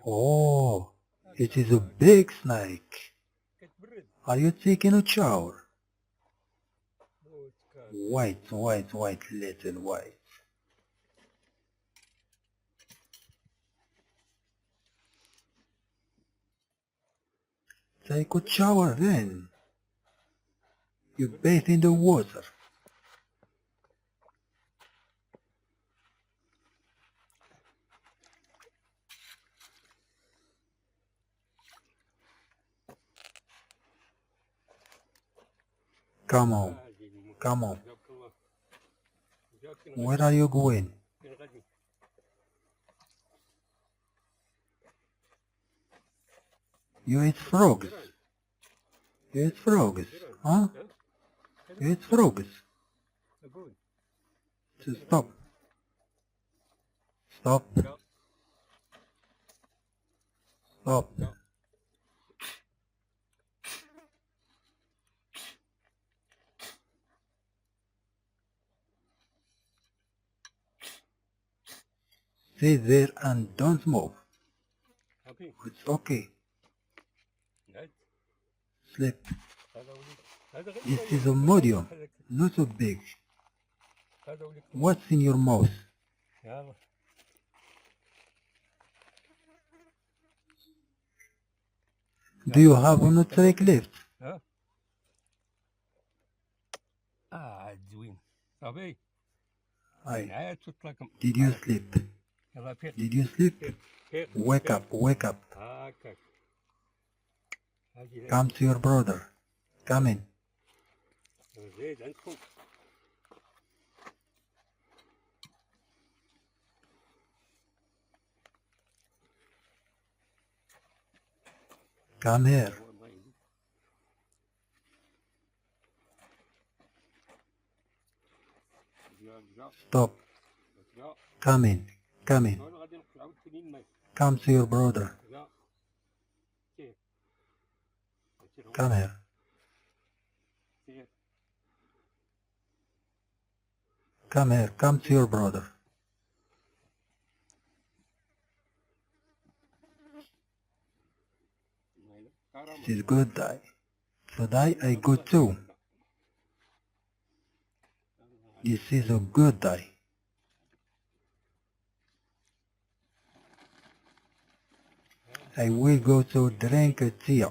Oh, it is a big snake. Are you taking a shower? White, white, white, little white. Take a shower then. You bathe in the water. Come on, come on. Where are you going? You eat frogs. You eat frogs, huh? You eat frogs. So stop. Stop. Stop. Stay there and don't move. It's okay. Sleep. This is a medium, not so big. What's in your mouth? Do you have a trick left? Did you sleep? Did you sleep? Wake up, wake up. Come to your brother. Come in. Come here. Stop. Come in. Come in. Come to your brother. Come here. Come here. Come to your brother. This is good day. Today I go too. This is a good day. I will go to drink a tea.